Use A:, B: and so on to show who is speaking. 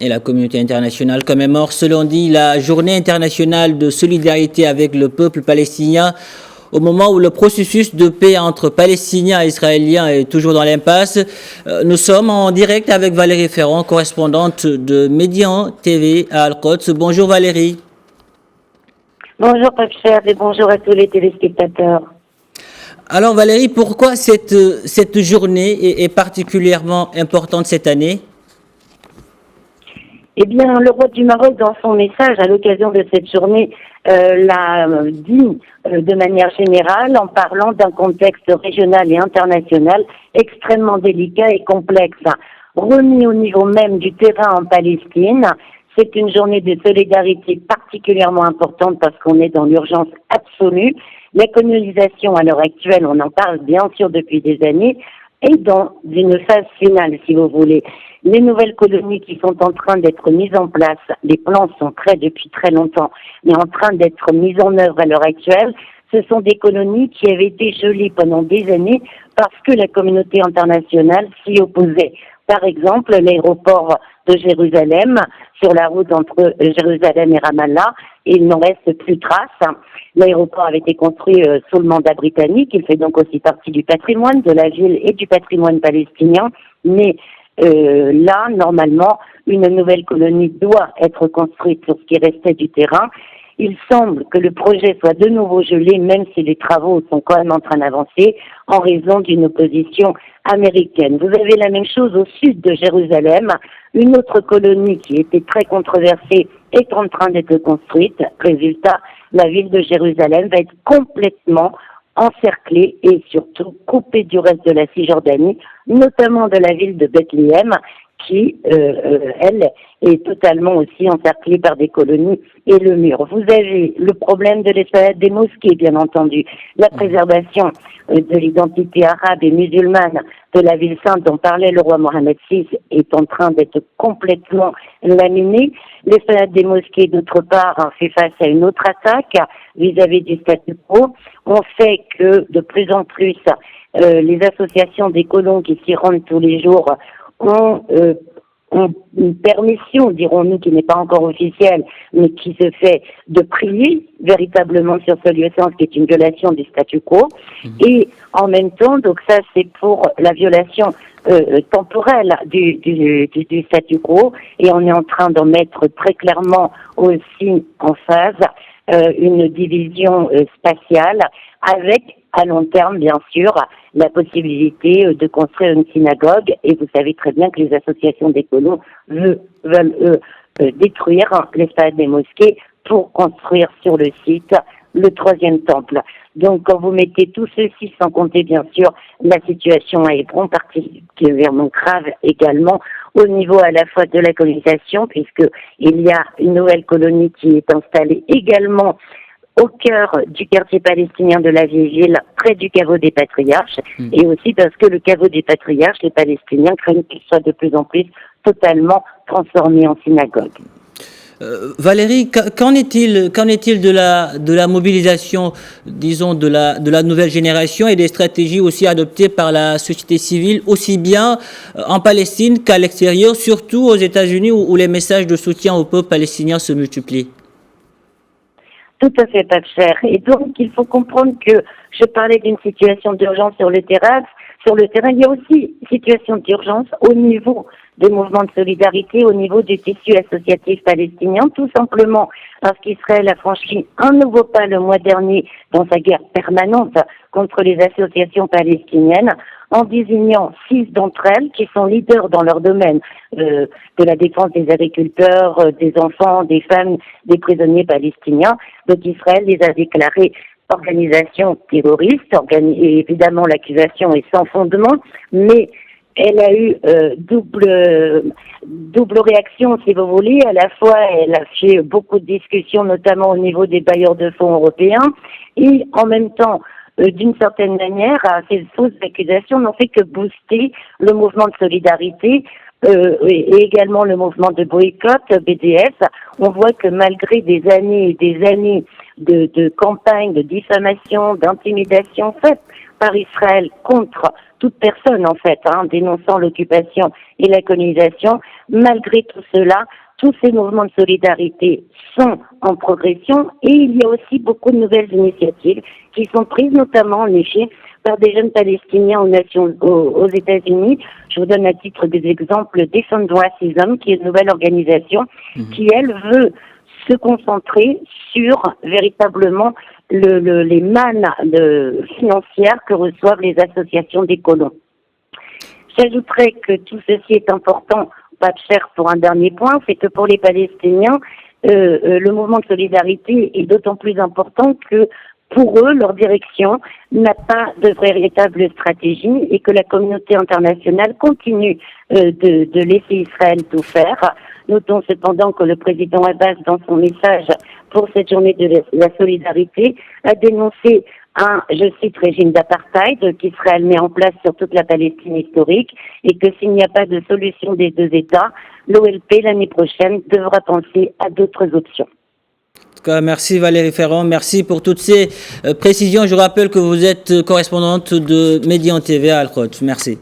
A: Et la communauté internationale commémore ce lundi la journée internationale de solidarité avec le peuple palestinien au moment où le processus de paix entre Palestiniens et Israéliens est toujours dans l'impasse. Nous sommes en direct avec Valérie Ferrand, correspondante de Médian TV à Al-Quds. Bonjour Valérie.
B: Bonjour Pape Cher et bonjour à tous les téléspectateurs.
A: Alors Valérie, pourquoi cette journée est particulièrement importante cette année ?
B: Eh bien, le roi du Maroc, dans son message à l'occasion de cette journée, l'a dit de manière générale en parlant d'un contexte régional et international extrêmement délicat et complexe. Remis au niveau même du terrain en Palestine, c'est une journée de solidarité particulièrement importante parce qu'on est dans l'urgence absolue. La colonisation à l'heure actuelle, on en parle bien sûr depuis des années, est dans une phase finale, si vous voulez. Les nouvelles colonies qui sont en train d'être mises en place, les plans sont prêts depuis très longtemps, mais en train d'être mis en œuvre à l'heure actuelle, ce sont des colonies qui avaient été gelées pendant des années parce que la communauté internationale s'y opposait. Par exemple, l'aéroport de Jérusalem, sur la route entre Jérusalem et Ramallah, il n'en reste plus trace. L'aéroport avait été construit sous le mandat britannique, il fait donc aussi partie du patrimoine de la ville et du patrimoine palestinien, mais là, normalement, une nouvelle colonie doit être construite sur ce qui restait du terrain. Il semble que le projet soit de nouveau gelé, même si les travaux sont quand même en train d'avancer, en raison d'une opposition américaine. Vous avez la même chose au sud de Jérusalem. Une autre colonie qui était très controversée est en train d'être construite. Résultat, la ville de Jérusalem va être complètement encerclée et surtout coupée du reste de la Cisjordanie, notamment de la ville de Bethléem, qui, elle, est totalement aussi encerclée par des colonies et le mur. Vous avez le problème de l'esplanade des mosquées, bien entendu, la préservation de l'identité arabe et musulmane de la ville sainte dont parlait le roi Mohamed VI est en train d'être complètement laminée. L'esplanade des mosquées, d'autre part, fait face à une autre attaque vis-à-vis du statu quo. On sait que de plus en plus, les associations des colons qui s'y rendent tous les jours ont une permission, dirons-nous, qui n'est pas encore officielle, mais qui se fait de prier véritablement sur ce lieu saint, ce qui est une violation du statu quo. Et en même temps, donc ça c'est pour la violation temporelle du statu quo, et on est en train d'en mettre très clairement aussi en phase une division spatiale avec, à long terme, bien sûr, la possibilité de construire une synagogue. Et vous savez très bien que les associations des colons veulent détruire l'esplanade des mosquées pour construire sur le site le troisième temple. Donc, quand vous mettez tout ceci, sans compter bien sûr la situation à Hébron, particulièrement grave également au niveau à la fois de la colonisation, puisque il y a une nouvelle colonie qui est installée également au cœur du quartier palestinien de la vieille ville, près du caveau des patriarches, et aussi parce que le caveau des patriarches, les Palestiniens craignent qu'il soit de plus en plus totalement transformé en synagogue.
A: Valérie, qu'en est-il de la mobilisation, disons, de la nouvelle génération et des stratégies aussi adoptées par la société civile, aussi bien en Palestine qu'à l'extérieur, surtout aux États-Unis où les messages de soutien au peuple palestinien se multiplient?
B: Tout à fait, Pape Cher. Et donc, il faut comprendre que je parlais d'une situation d'urgence sur le terrain. Sur le terrain, il y a aussi une situation d'urgence au niveau des mouvements de solidarité, au niveau du tissu associatif palestinien, tout simplement parce qu'Israël a franchi un nouveau pas le mois dernier dans sa guerre permanente contre les associations palestiniennes, en désignant 6 d'entre elles qui sont leaders dans leur domaine de la défense des agriculteurs, des enfants, des femmes, des prisonniers palestiniens. Donc Israël les a déclarés organisation terroriste, et évidemment l'accusation est sans fondement, mais elle a eu double réaction, si vous voulez. À la fois, elle a fait beaucoup de discussions, notamment au niveau des bailleurs de fonds européens, et en même temps, d'une certaine manière, ces fausses accusations n'ont fait que booster le mouvement de solidarité et également le mouvement de boycott BDS. On voit que malgré des années et des années de campagnes de diffamation, d'intimidation faites par Israël contre toute personne, en fait, dénonçant l'occupation et la colonisation. Malgré tout cela, tous ces mouvements de solidarité sont en progression et il y a aussi beaucoup de nouvelles initiatives qui sont prises, notamment en effet par des jeunes Palestiniens aux États-Unis. Je vous donne à titre d'exemple Defend Racism, qui est une nouvelle organisation qui, elle, veut se concentrer sur véritablement les mannes financières que reçoivent les associations des colons. J'ajouterais que tout ceci est important, pas de cher pour un dernier point, c'est que pour les Palestiniens, le mouvement de solidarité est d'autant plus important que pour eux, leur direction n'a pas de véritable stratégie et que la communauté internationale continue de laisser Israël tout faire. Notons cependant que le président Abbas, dans son message pour cette journée de la solidarité, a dénoncé un, je cite, régime d'apartheid qu'Israël met en place sur toute la Palestine historique et que s'il n'y a pas de solution des deux États, l'OLP l'année prochaine devra penser à d'autres options.
A: Merci Valérie Ferrand, merci pour toutes ces précisions. Je rappelle que vous êtes correspondante de Médian TV à Al-Quds. Merci.